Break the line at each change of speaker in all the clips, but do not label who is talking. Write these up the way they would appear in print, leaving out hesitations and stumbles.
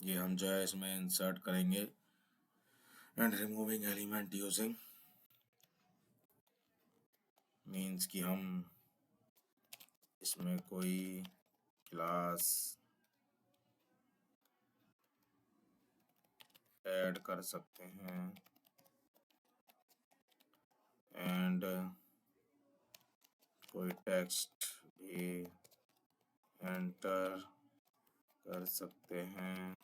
ये हम जो है इसमें इंसर्ट करेंगे and removing element using means कि हम इसमें कोई क्लास ऐड कर सकते हैं एंड कोई टेक्स्ट भी एंटर कर सकते हैं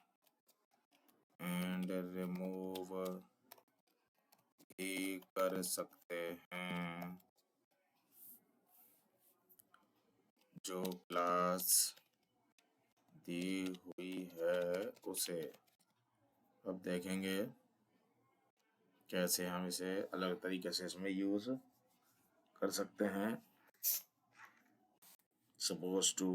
एंड रिमूव भी कर सकते हैं जो क्लास दी हुई है उसे। अब देखेंगे कैसे हम इसे अलग तरीके से इसमें यूज कर सकते हैं। सपोज टू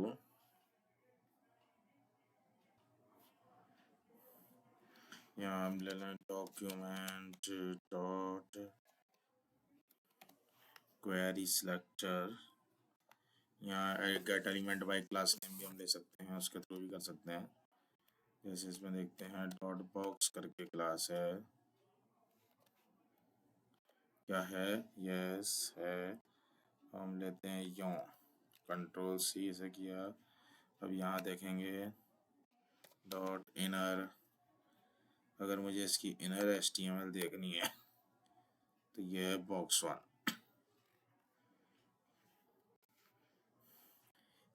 यहाँ हम ले लें डॉक्यूमेंट डॉट क्वेरी सिलेक्टर। यहाँ gate element by class name भी हम दे सकते हैं, उसके थ्रू भी कर सकते हैं। जैसे इसमें देखते हैं डॉट बॉक्स करके क्लास है, क्या है, यस है। हम लेते हैं यों, कंट्रोल सी से किया। अब यहाँ देखेंगे डॉट इनर, अगर मुझे इसकी इनर HTML देखनी है तो ये है box1।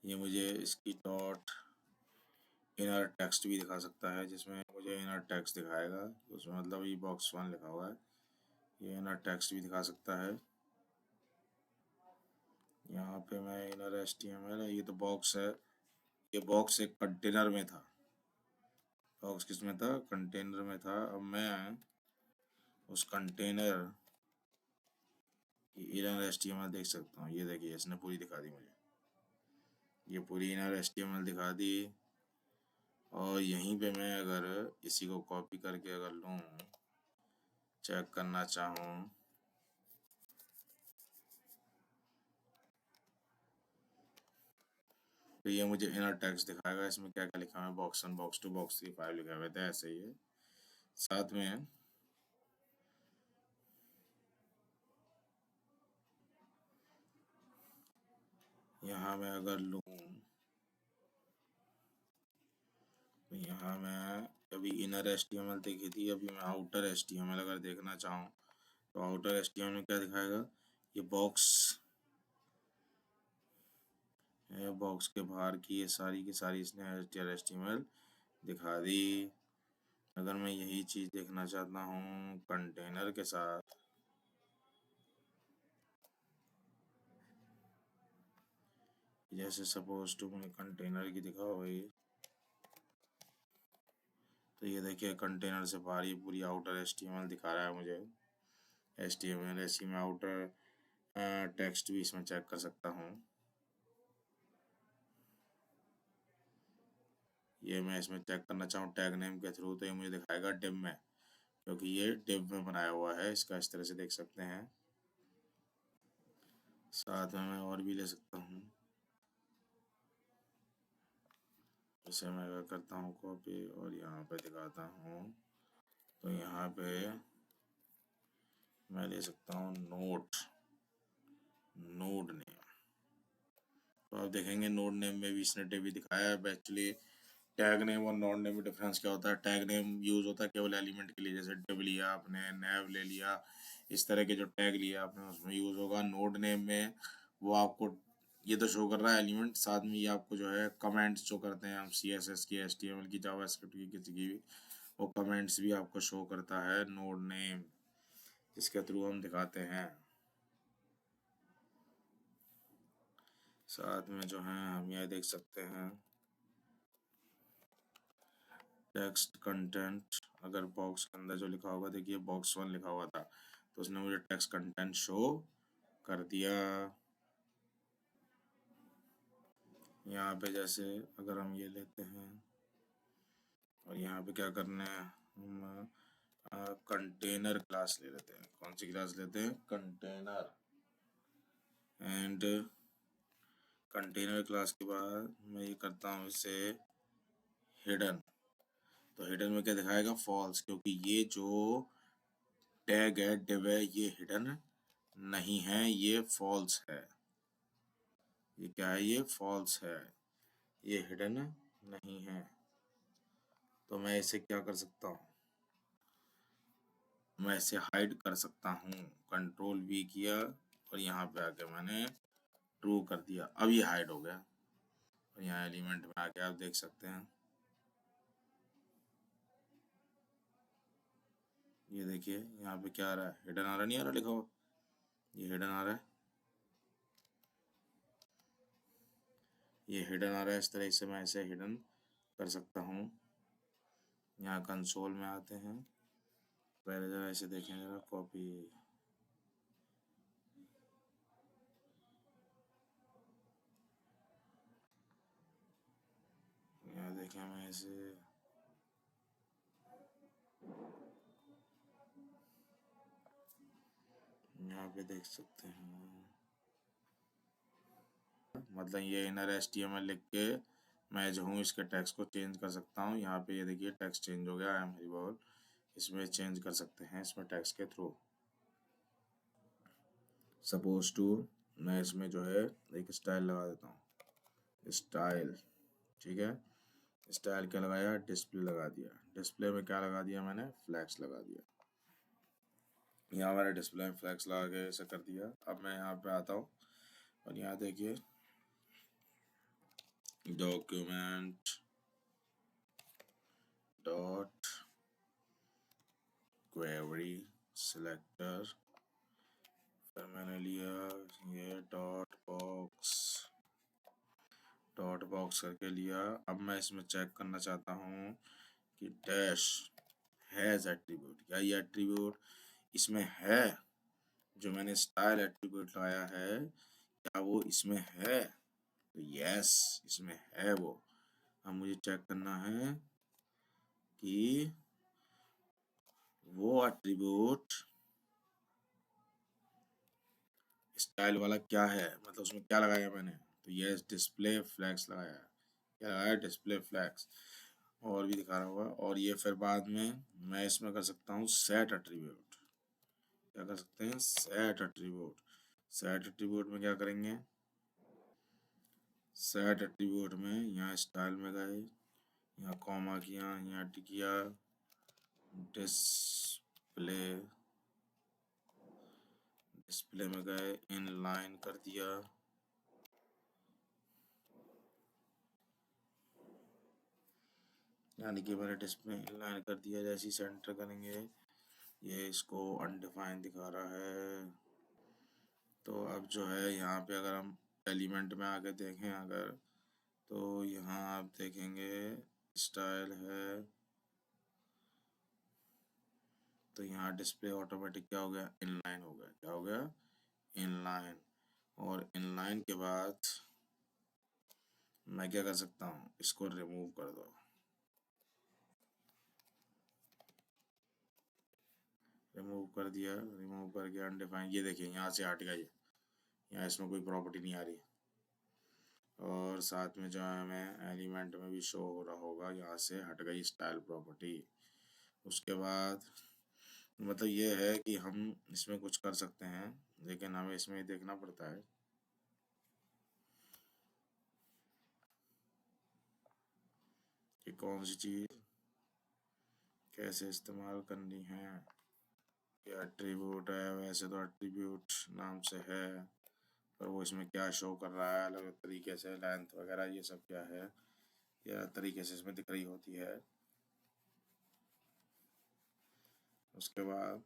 ये मुझे इसकी डॉट इनर टेक्स्ट भी दिखा सकता है, जिसमें मुझे इनर टेक्स्ट दिखाएगा, उसमें मतलब ये box1 लिखा हुआ है। ये इनर टेक्स्ट भी दिखा सकता है। यहाँ पे मैं इनर HTML है, ये तो बॉक्स है। ये बॉक्स एक कंटेनर में था, बॉक्स किस में था, कंटेनर में था। अब मैं उस कंटेनर की इनर HTML देख सकता हूँ। ये देखिए इसने पूरी दिखा दी मुझे, ये पूरी इनर HTML दिखा दी। और यहीं पे मैं अगर इसी को कॉपी करके अगर लूँ, चेक करना चाहूँ, तो ये मुझे इनर टेक्स्ट दिखाएगा। इसमें क्या क्या लिखा हुआ है, box1 box2 box3 5 लिखे हुए थे, ऐसे ही है। साथ में यहाँ मैं अगर लूँ तो यहाँ मैं अभी इनर HTML देखी थी, अभी मैं आउटर HTML अगर देखना चाहूँ तो आउटर HTML में क्या दिखाएगा, ये बॉक्स है, बॉक्स के बाहर की सारी इसने HTML दिखा दी। अगर मैं यही चीज़ देखना चाहता हूँ कंटेनर के साथ, जैसे सपोज टू मैं कंटेनर की दिखाओ भाई, तो ये देखिए कंटेनर से बाहर ये पूरी आउटर HTML दिखा रहा है मुझे। HTML ऐसी मैं आउटर टेक्स्ट भी इसमें चेक कर सकता हूँ। ये मैं इसमें चेक करना चाहूँ टैग नेम के थ्रू, तो ये मुझे दिखाएगा डिव में, क्योंकि ये डिव में बनाया हुआ है। इसका इस तरह से देख सकते हैं। साथ में मैं और भी ले सकता हूँ। इसे मैं अगर करता हूँ कॉपी और यहाँ पे दिखाता हूँ, तो यहाँ पे मैं ले सकता हूँ नोड नेम। तो आप देखेंगे नोड नेम में भी इसने डिव दिखाया है। एक्चुअली टैग नेम और नोड नेम में डिफरेंस क्या होता है, टैग नेम यूज होता है केवल एलिमेंट के लिए, जैसे डिव लिया आपने, नैव ले लिया, इस तरह के जो टैग लिया आपने उसमें यूज होगा। नोड नेम में वो आपको ये तो शो कर रहा है एलिमेंट, साथ में ये आपको जो है कमेंट्स शो करते हैं। हम CSS की, HTML की, जावास्क्रिप्ट की, किसी की भी, वो कमेंट्स भी आपको शो करता है नोड नेम, जिसके थ्रू हम दिखाते हैं। साथ में जो है हम यह देख सकते हैं टेक्स्ट कंटेंट। अगर बॉक्स के अंदर जो लिखा होगा, देखिए box1 लिखा हुआ था, तो उसने मुझे टेक्स्ट कंटेंट शो कर दिया। यहाँ पे जैसे अगर हम ये लेते हैं और यहाँ पे क्या करना है, हम कंटेनर क्लास ले लेते हैं। कौन सी क्लास लेते हैं, कंटेनर। एंड कंटेनर क्लास के बाद मैं ये करता हूँ इसे हिडन। तो हिडन में क्या दिखाएगा, फॉल्स, क्योंकि ये जो टैग है div है ये हिडन नहीं है, ये फॉल्स है। ये क्या है, ये फॉल्स है, ये हिडन नहीं है। तो मैं इसे क्या कर सकता हूँ, मैं इसे हाइड कर सकता हूँ। कंट्रोल V किया और यहाँ पे आके मैंने ट्रू कर दिया, अब ये हाइड हो गया। और यहाँ एलिमेंट में आके आप देख सकते हैं, ये देखिए यहाँ पे क्या आ रहा है, हिडन आ रहा, नहीं आ रहा लिखा हुआ, ये हिडन आ रहा है, ये हिडन आ रहा है। इस तरह से मैं इसे हिडन कर सकता हूँ। यहाँ कंसोल में आते हैं, पहले जरा ऐसे देखें, जरा कॉपी, यहाँ देखें, मैं इसे यहाँ पे देख सकते हैं, मतलब ये इनर HTML लिख के मैं जो हूँ इसके टेक्स्ट को चेंज कर सकता हूँ। यहाँ पे ये देखिए टेक्स्ट चेंज हो गया, आई एम हरीबोल, इसमें चेंज कर सकते हैं इसमें टेक्स्ट के थ्रू। सपोज टू मैं इसमें जो है एक स्टाइल लगा देता हूँ, स्टाइल, ठीक है। स्टाइल क्या लगाया, डिस्प्ले लगा दिया। डिस्प्ले में क्या लगा दिया मैंने, फ्लैक्स लगा दिया। यहाँ मैंने डिस्प्ले में फ्लैक्स लगा के ऐसा कर दिया। अब मैं यहाँ पे आता हूँ और यहाँ देखिए डॉक्यूमेंट डॉट क्वेरी सिलेक्टर, फिर मैंने लिया ये डॉट बॉक्स करके लिया। अब मैं इसमें चेक करना चाहता हूँ कि डैश हैज एट्रीब्यूट, क्या ये एट्रीब्यूट इसमें है, जो मैंने स्टाइल एट्रीब्यूट लगाया है क्या वो इसमें है, तो यस इसमें है वो। अब मुझे चेक करना है कि वो एट्रीब्यूट स्टाइल वाला क्या है, मतलब उसमें क्या लगाया मैंने, तो यस डिस्प्ले फ्लैग्स लगाया, क्या लगाया, डिस्प्ले फ्लैग्स। और भी दिखा रहा होगा। और ये फिर बाद में मैं इसमें कर सकता हूँ सेट एट्रीब्यूट, क्या कर सकते हैं, सेट एट्रीब्यूट। सेट एट्रीब्यूट में क्या करेंगे, सेट एट्रीब्यूट में यहाँ स्टाइल में गए, यहाँ कॉमा किया, यहाँ टिकिया, डिस्प्ले, डिस्प्ले में गए, इनलाइन कर दिया, यानी कि मैंने डिस्प्ले इनलाइन कर दिया। जैसे ही सेंटर करेंगे ये इसको अनडिफाइन दिखा रहा है। तो अब जो है यहाँ पे अगर हम एलिमेंट में आके देखें अगर, तो यहाँ आप देखेंगे स्टाइल है, तो यहाँ डिस्प्ले ऑटोमेटिक क्या हो गया, इनलाइन हो गया, क्या हो गया, इनलाइन। और इनलाइन के बाद मैं क्या कर सकता हूँ, इसको रिमूव कर दो, रिमूव कर दिया, रिमूव करके अनडिफाइन, ये देखिए यहाँ से हट गया, ये यहाँ इसमें कोई प्रॉपर्टी नहीं आ रही। और साथ में जो है हमें एलिमेंट में भी शो हो रहा होगा, यहाँ से हट गई स्टाइल प्रॉपर्टी। उसके बाद मतलब ये है कि हम इसमें कुछ कर सकते हैं, लेकिन हमें इसमें देखना पड़ता है कि कौन सी चीज़ कैसे इस्तेमाल करनी है। ये एट्रीब्यूट है, वैसे तो एट्रीब्यूट नाम से है, पर वो इसमें क्या शो कर रहा है अलग अलग तरीके से, लेंथ वगैरह ये सब क्या है, या तरीके से इसमें दिख रही होती है। उसके बाद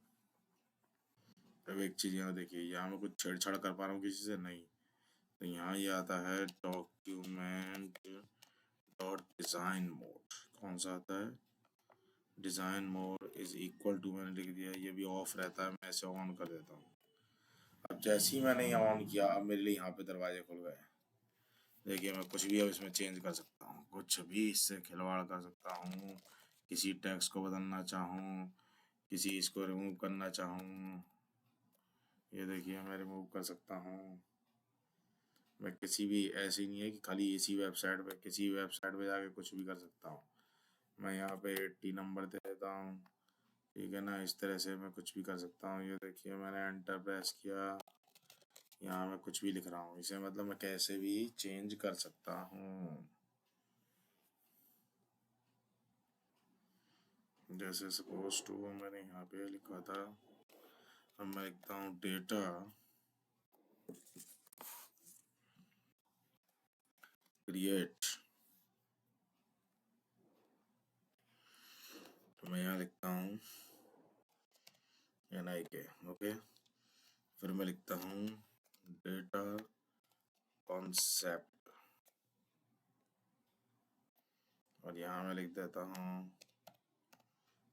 अब एक चीज़ यहाँ देखिए, यहाँ मैं कुछ छेड़छाड़ कर पा रहा हूँ किसी से, नहीं। तो यहाँ ये आता है डॉक्यूमेंट डॉट डिज़ाइन मोड, कौन सा आता है, design mode is equal to, मैंने लिख दिया, ये भी ऑफ रहता है, मैं इसे ऑन कर देता हूँ। अब जैसे ही मैंने यहाँ ऑन किया, अब मेरे लिए यहाँ पे दरवाजे खुल गए। देखिए मैं कुछ भी अब इसमें चेंज कर सकता हूँ, कुछ भी इससे खिलवाड़ कर सकता हूँ, किसी टेक्स्ट को बदलना चाहूँ, किसी इसको रिमूव करना चाहूँ, ये देखिए मैं रिमूव कर सकता हूँ। मैं किसी भी, ऐसे नहीं है कि खाली इसी वेबसाइट पे, किसी वेबसाइट पे जाके कुछ भी कर सकता हूँ। मैं यहाँ पे 80 नंबर दे देता हूँ। ठीक है ना, इस तरह से मैं कुछ भी कर सकता हूँ। ये देखिए मैंने एंटर प्रेस किया, यहाँ मैं कुछ भी लिख रहा हूँ। इसे मतलब मैं कैसे भी चेंज कर सकता हूँ। जैसे सपोज टू मैंने यहाँ पे लिखा था, अब मैं लिखता हूँ डेटा क्रिएट, तो मैं यहाँ लिखता हूँ NIK। ओके, फिर मैं लिखता हूँ डेटा कॉन्सेप्ट, और यहाँ मैं लिख देता हूँ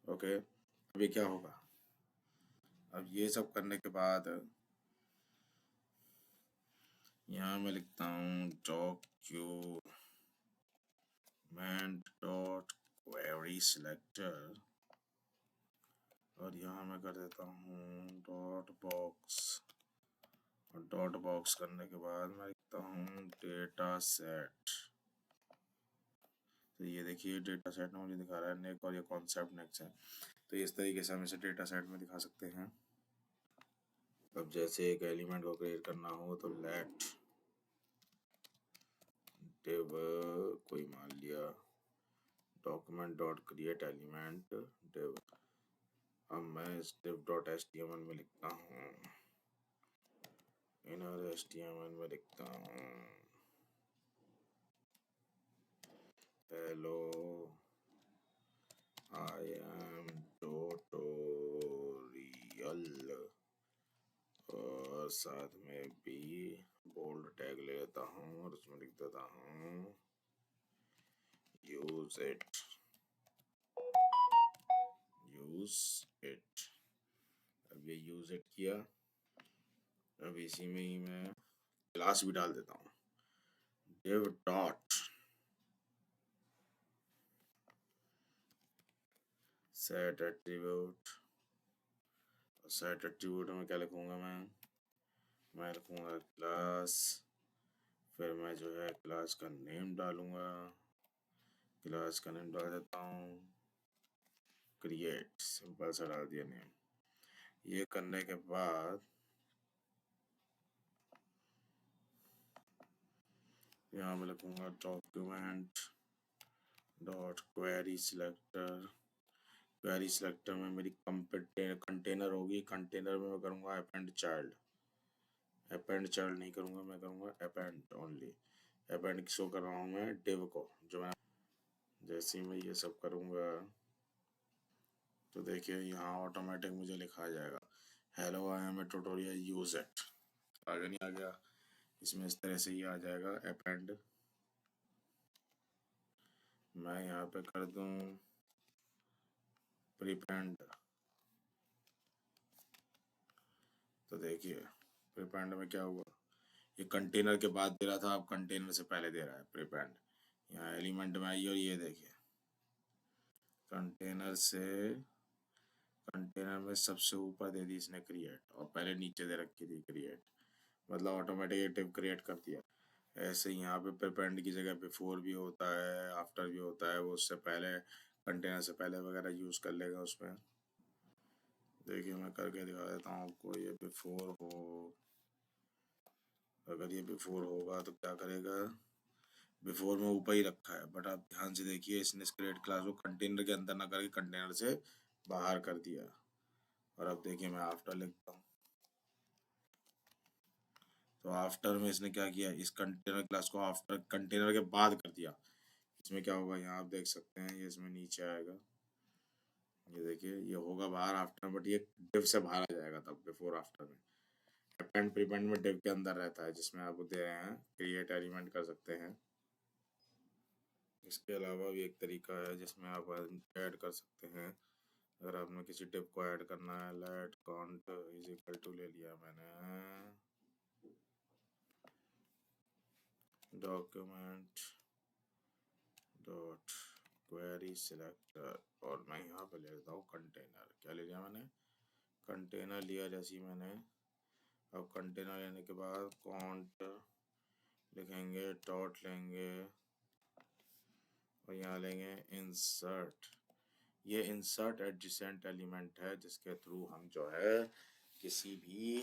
ओके। अभी क्या होगा, अब ये सब करने के बाद यहाँ मैं लिखता हूँ डॉक्यूमेंट डॉट क्वेरी सिलेक्टर, और यहाँ मैं कर देता हूँ डॉट बॉक्स, और डॉट बॉक्स करने के बाद मैं लिखता हूँ डेटा सेट। तो ये देखिए डेटा सेट में मुझे दिखा रहा है नेक, और ये कॉन्सेप्ट नेक्स्ट है। तो इस तरीके से हम इसे डेटा सेट में दिखा सकते हैं। अब जैसे एक एलिमेंट को क्रिएट करना हो तो लेट डिव कोई मान लिया document dot create element div. अब मैं इस div डॉट html में लिखता हूँ, इनर html में लिखता हूँ हेलो आई एम ट्यूटोरियल, और साथ में भी बोल्ड टैग ले लेता हूँ और उसमें लिख देता हूँ यूज इट, यूज इट। अब ये यूज इट किया, अब इसी में ही मैं क्लास भी डाल देता हूँ div dot set attribute. Set attribute में क्या लिखूंगा मैं लिखूंगा क्लास, फिर मैं जो है क्लास का नेम डालूंगा, क्लास का नेम डाल देता हूँ क्रिएट, सिंपल सा डाल दिया नेम। ये करने के बाद यहाँ मैं लिखूंगा document dot query selector. Query selector में मेरी कंटेनर होगी, कंटेनर में मैं करूँगा अपेंड चाइल्ड, अपेंड चाइल्ड नहीं करूँगा, मैं करूँगा अपेंड ओनली। अपेंड शो कर रहा हूँ मैं डिव को, जो मैं जैसे ही मैं ये सब करूँगा तो देखिए यहाँ ऑटोमेटिक मुझे लिखा आ जाएगा hello I am a tutorial use it. आगे नहीं आ गया, इसमें इस तरह से ही आ जाएगा अपेंड। मैं यहाँ पे कर दूँ प्रीपेंड, तो देखिए प्रीपेंड में क्या हुआ, ये कंटेनर के बाद दे रहा था, अब कंटेनर से पहले दे रहा है प्रीपेंड। यहाँ एलिमेंट में आई और ये देखिए कंटेनर में सबसे ऊपर दे दी इसने क्रिएट, और पहले नीचे दे रखी थी क्रिएट, मतलब ऑटोमेटिक डिव क्रिएट कर दिया। ऐसे ही यहाँ पे प्रीपेंड की जगह बिफोर भी होता है, आफ्टर भी होता है, वो उससे पहले कंटेनर से पहले वगैरह यूज़ कर लेगा उसमें। देखिए मैं करके दिखा देता हूँ आपको, ये बिफोर हो, अगर ये बिफोर होगा तो क्या करेगा, बिफोर में ऊपर ही रखा है, बट आप ध्यान से देखिए इसने क्रिएट क्लास को कंटेनर के अंदर ना करके कंटेनर से बाहर कर दिया। और अब देखिए मैं आफ्टर लिखता हूँ, तो आफ्टर में इसने क्या किया, इस कंटेनर क्लास को आफ्टर कंटेनर के बाद कर दिया। इसमें क्या होगा यहाँ आप देख सकते हैं, ये इसमें नीचे आएगा, ये देखिए ये होगा बाहर आफ्टर, बट ये डिव से बाहर आ जाएगा तब बिफोर आफ्टर में। अपेंड प्रीपेंड में डिव के अंदर रहता है, जिसमें आप दे रहे हैं क्रिएट एलिमेंट कर सकते हैं। इसके अलावा भी एक तरीका है जिसमें आप ऐड कर सकते हैं। अगर आपने किसी डिव को ऐड करना है, let count is equal to ले लिया मैंने डॉक्यूमेंट डॉट क्वेरी सिलेक्टर, और मैं यहाँ पे ले लेता हूँ कंटेनर। क्या ले लिया मैंने, कंटेनर लिया जैसे ही मैंने। अब कंटेनर लेने के बाद काउंट लिखेंगे, डॉट लेंगे, और यहाँ लेंगे इंसर्ट। ये इंसर्ट एडजेसेंट एलिमेंट है जिसके थ्रू हम जो है किसी भी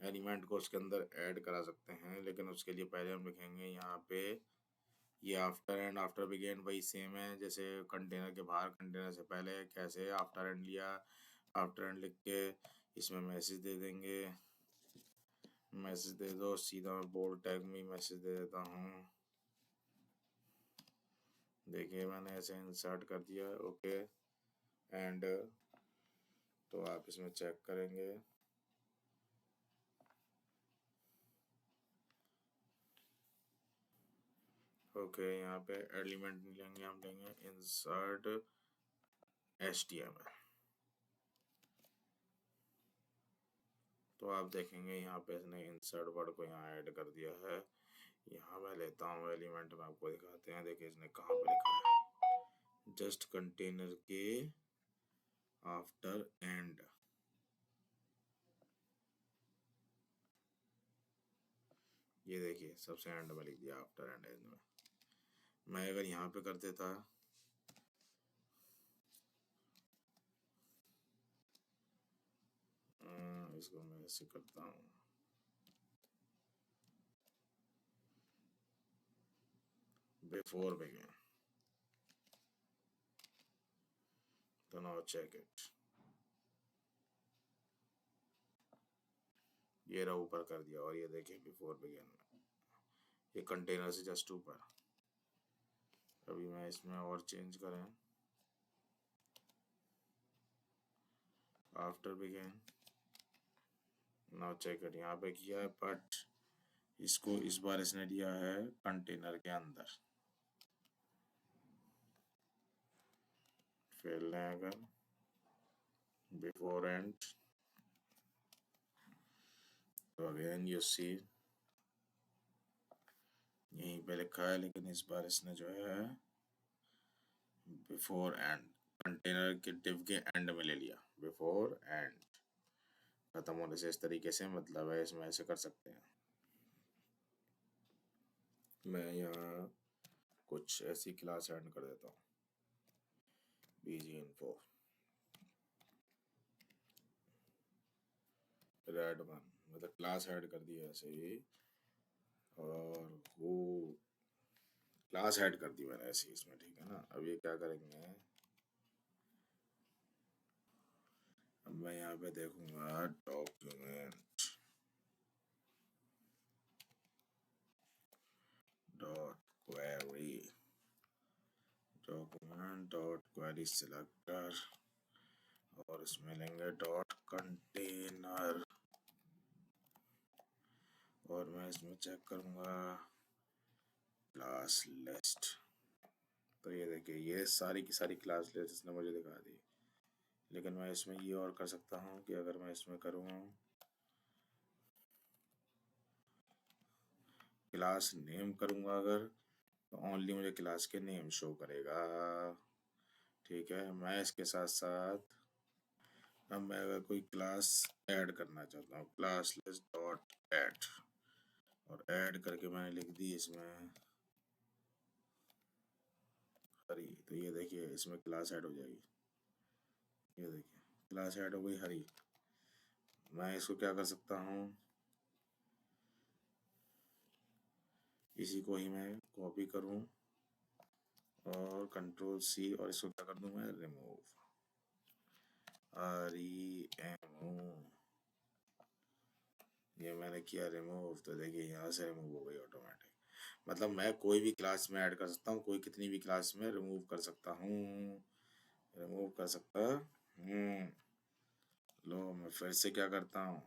एलिमेंट को उसके अंदर ऐड करा सकते हैं, लेकिन उसके लिए पहले हम लिखेंगे यहाँ पे ये आफ्टर एंड आफ्टर बिगेन वही सेम है जैसे कंटेनर के बाहर कंटेनर से पहले कैसे आफ्टर एंड लिया, आफ्टर एंड लिख के इसमें मैसेज दे देंगे, मैसेज दे दो, सीधा मैं बोल्ड टैग में मैसेज दे देता हूँ। देखिए मैंने ऐसे इंसर्ट कर दिया, ओके एंड तो आप इसमें चेक करेंगे ओके यहाँ पे एलिमेंट नहीं लेंगे, हम लेंगे इंसर्ट HTML। तो आप देखेंगे यहाँ पे इसने इंसर्ट वर्ड को यहाँ ऐड कर दिया है। यहाँ मैं लेता हूँ एलिमेंट में, आपको दिखाते हैं। देखिए इसने कहाँ पे लिखा है, जस्ट कंटेनर के आफ्टर एंड। ये देखिए सबसे एंड में लिख दिया आफ्टर एंड एंड में। मैं अगर यहाँ पे कर देता इसको मैं ऐसे करता हूँ, बिफोर बिगिन, तो नाउ चेक इट। ये रहा ऊपर कर दिया, और ये देखिए बिफोर बिगिन में ये कंटेनर से जस्ट ऊपर। अभी मैं इसमें और चेंज करें, after begin, now check it. यहाँ पे किया है बट इसको इस बार इसने दिया है कंटेनर के अंदर। फिर लें अगर बिफोर एंड, तो अगेन यू सी यहीं पे लिखा है, लेकिन इस बार इसने जो है बिफोर एंड कंटेनर के डिव के एंड में ले लिया। बिफोर एंड खत्म होने से इस तरीके से मतलब है, इसमें ऐसे कर सकते हैं। मैं यहाँ कुछ ऐसी क्लास ऐड कर देता हूँ, बीजी इन्फो रेड वन, मतलब क्लास ऐड कर दी ऐसे ही, और वो क्लास ऐड कर दी मैंने ऐसे ही इसमें, ठीक है ना। अब ये क्या करेंगे, अब मैं यहाँ पे देखूंगा document dot query, document dot query selector, और इसमें लेंगे डॉट कंटेनर, और मैं इसमें चेक करूंगा क्लास लिस्ट। तो ये देखिए ये सारी की सारी क्लास लिस्ट इसने मुझे दिखा दी, लेकिन मैं इसमें ये और कर सकता हूँ कि अगर मैं इसमें करूँ क्लास नेम करूँगा अगर, तो ओनली मुझे क्लास के नेम शो करेगा, ठीक है। मैं इसके साथ साथ अब मैं अगर कोई क्लास ऐड करना चाहता हूँ, क्लास लिस्ट डॉट ऐड, और ऐड करके मैंने लिख दी इसमें हरी, तो ये देखिए इसमें क्लास ऐड हो जाएगी। ये देखिए क्लास ऐड हो गई हरी। मैं इसको क्या कर सकता हूँ, इसी को ही मैं कॉपी करूँ और कंट्रोल C, और इसको क्या कर दूँ मैं, रिमूव, REMOVE। ये मैंने किया रिमूव, तो देखिए यहाँ से रिमूव हो गई ऑटोमेटिक। मतलब मैं कोई भी क्लास में ऐड कर सकता हूँ, कोई कितनी भी क्लास में रिमूव कर सकता हूँ, रिमूव कर सकता हूँ। लो मैं फिर से क्या करता हूँ,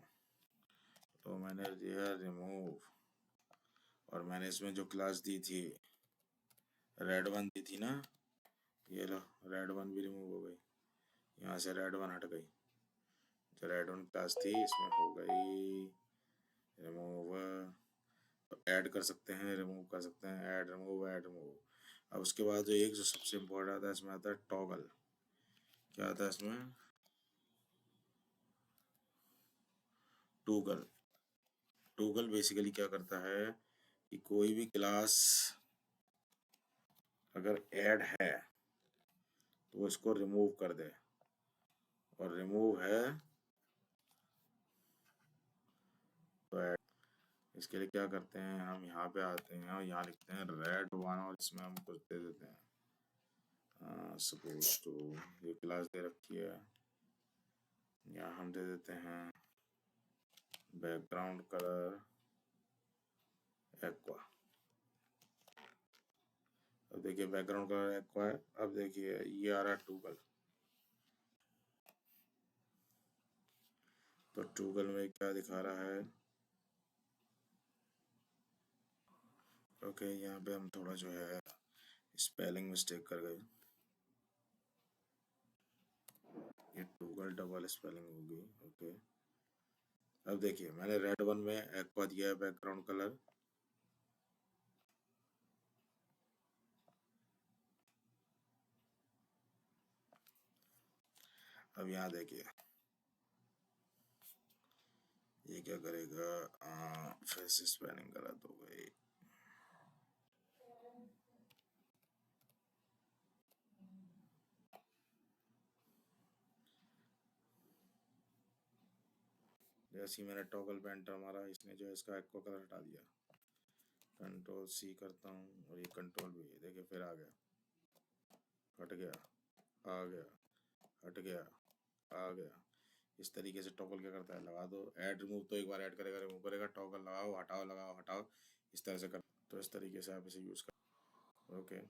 तो मैंने दिया रिमूव, और मैंने इसमें जो क्लास दी थी रेड वन दी थी ना, ये लो रेड वन भी रिमूव हो गई, यहाँ से रेड वन हट गई, जो रेड वन क्लास थी इसमें हो गई रिमूव। तो ऐड कर सकते हैं, रिमूव कर सकते हैं, ऐड रिमूव ऐड रिमूव। अब उसके बाद जो एक जो सबसे इम्पोर्टेंट आता है इसमें आता है टॉगल। क्या आता है इसमें, टूगल। टूगल बेसिकली क्या करता है कि कोई भी क्लास अगर ऐड है तो वो इसको रिमूव कर दे, और रिमूव है तो ऐड। इसके लिए क्या करते हैं, हम यहाँ पे आते हैं और यहाँ लिखते हैं red1 और इसमें हम कुछ दे देते हैं सपोज टू, ये क्लास दे रखी है, यहाँ हम दे देते हैं बैकग्राउंड कलर एक्वा। अब देखिए बैकग्राउंड कलर एक्वा है। अब देखिए ये आ रहा है टूगल, तो टूगल में क्या दिखा रहा है, ओके यहाँ पे हम थोड़ा जो है स्पेलिंग मिस्टेक कर गए, ये टूगल डबल स्पेलिंग होगी। ओके अब देखिए मैंने red1 में एक्वा दिया है बैकग्राउंड कलर, अब यहाँ देखिए ये क्या करेगा, फिर से स्पेलिंग गलत हो गई। जैसे ही मैंने टॉगल पे एंटर मारा, इसने जो है इसका एक्वा कलर हटा दिया। कंट्रोल सी करता हूँ और ये कंट्रोल भी, देखिए फिर आ गया, हट गया, आ गया, हट गया, आ गया। इस तरीके से टॉगल क्या करता है, लगा दो, ऐड रिमूव तो एक बार ऐड करेगा रिमूव करेगा, टॉगल लगाओ हटाओ लगाओ हटाओ, इस तरह से कर, तो इस तरीके से आप इसे यूज़ कर। ओके।